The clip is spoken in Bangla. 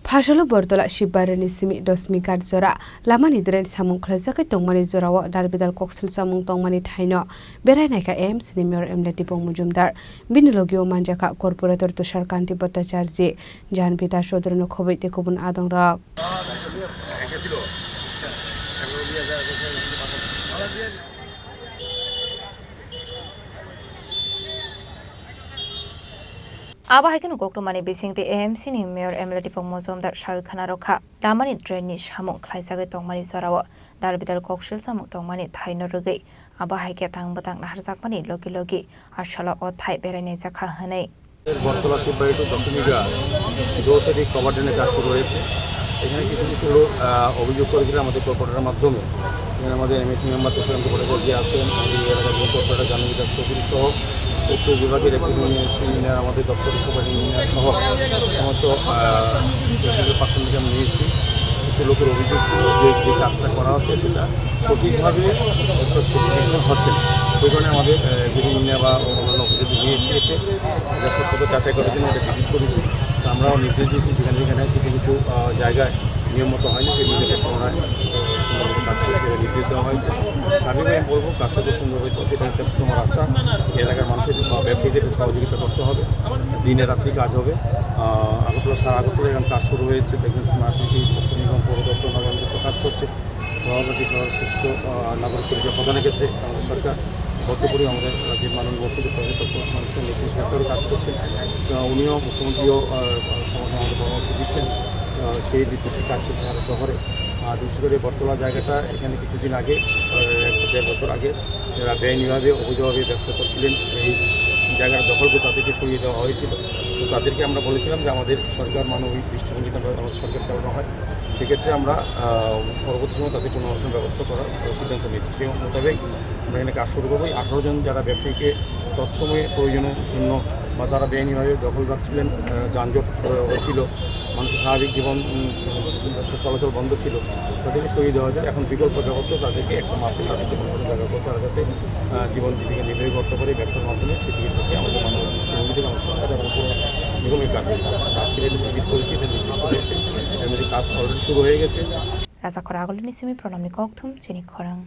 Phashalo Bordola Shibarani Simi Dosmi Gadzora, Lamani Dren Samung Klazaka Tongmani Zorawa, Dalbidal Coxel Samung Tongmani Taino, Beranaka M, Senior Emletipo Mujumdar, Binilogio Manjaka, Corporator to Sharkanti Botacharji, Jan Pita Shodrno Kovit Kobun Adong Rock. Abahaken Goktumani Bising the AMC ni Mayor Emily Pongmozom that Shawikana Roka, Damani Drenish Hamuk Klaisaga Tongmani Sorawa, Darbital Kokshil Samuk Tongmani Taino Rugi, Abahaketang Batang Harzakmani Loki Loki, Ashala or Thai Berenezaka Hane. বর্তলা শিববাড়ি টু দক্ষিণিকা দোষেরই কভারডেনে কাজ শুরু হয়েছে। এখানে কিছু কিছু লোক অভিযোগ করেছিল আমাদের কর্পোরেটরের মাধ্যমে। এখানে আমাদের এমএসি মেম্বার তুষারান্ত ভট্টাচার্য আছেন, আমাদের এলাকার যিনি কর্পোরেটর জাহাঙ্গীর চৌধুরী সহ উত্তর বিভাগের ইঞ্জিনিয়ার আমাদের দপ্তরের সুপার ইঞ্জিনিয়ার সহ সমস্ত পার্সন থেকে আমি নিয়েছি। কিছু লোকের অভিযোগ ছিল যে কাজটা করা হচ্ছে সেটা সঠিকভাবে হচ্ছে না। সেই কারণে আমাদের যিনি ইঞ্জিনিয়ার বা অন্যান্য অফিসে নিয়ে এসেছে এটা সত্যতা যাচাই করার জন্য এটা ভিজিট করেছি। তো আমরাও নির্দেশ দিয়েছি যেখানে যেখানে কিছু কিছু জায়গায় নিয়ম মতো হয়নি সেই নিজেকে পুনরায় সুন্দরভাবে কাজ করে সেটা নির্দেশ দেওয়া হয়েছে। স্বাভাবিক আমি বলবো কাজটা খুব সুন্দর হয়েছে, এটা একটা তোমার আশা এলাকার মানুষের ব্যবসায়ীদের সহযোগিতা করতে হবে, দিনে রাত্রি কাজ হবে। আগরতলা সারা আগরতলা এখন কাজ শুরু হয়েছে, দেখবেন স্মার্ট সিটি নিগম পৌরদপ্তর নগরায়ণ কাজ করছে। সভাপতি শহর সুস্থ নাগরিক পরিষেবা প্রদানের ক্ষেত্রে আমাদের সরকার বদ্ধপরি আমাদের রাজ্যের মাননীয় মুখ্যমন্ত্রী মানুষের নেতৃত্বে সরকারও কাজ করছেন। উনিও মুখ্যমন্ত্রীও আমাদের পরামর্শ দিচ্ছেন, সেই নির্দেশে কাজ চলছে সারা শহরে। আর বিশেষ করে বর্তলা জায়গাটা এখানে কিছুদিন আগে 1-1.5 বছর আগে যারা বেআইনিভাবে অবৈধভাবে ব্যবসা করছিলেন এই জায়গাটা দখল করে তাদেরকে সরিয়ে দেওয়া হয়েছিল। তো তাদেরকে আমরা বলেছিলাম যে আমাদের সরকার মানবিক দৃষ্টিভঙ্গিতে আমাদের সরকার চালানো হয়, সেক্ষেত্রে আমরা পরবর্তী সময় তাদের কোনো রকম ব্যবস্থা করার সিদ্ধান্ত নিয়েছি। সেই মোতাবেক আমরা এখানে কাজ শুরু করবো। 18 জন যারা ব্যবসায়ীকে তৎসময়ে প্রয়োজনের জন্য বা তারা বেআইনিভাবে দখল রাখছিলেন, যানজট হচ্ছিল, মানুষের স্বাভাবিক জীবন চলাচল বন্ধ ছিল, তাদেরকে সরিয়ে দেওয়া হয়েছে। এখন বিকল্প ব্যবস্থা তাদেরকে একটা মাধ্যমে তাদেরকে জায়গা করতে তারা যাতে জীবন জীবিকা নির্বাহী করতে পারে ব্যবসার মাধ্যমে, সেদিকে থেকে আমাদের মানব দৃষ্টিভঙ্গি থেকে আমার সরকার এবং পুরো নিগমের কাজ করছে। আজকের এটা ভিজিট করেছি, এটা নির্দিষ্ট হয়েছে, এর মধ্যে কাজ অলরেডি শুরু হয়ে গেছে। রাজা খরা আগলে নিসিমি প্রণামী ককথুম চিনি খরাং।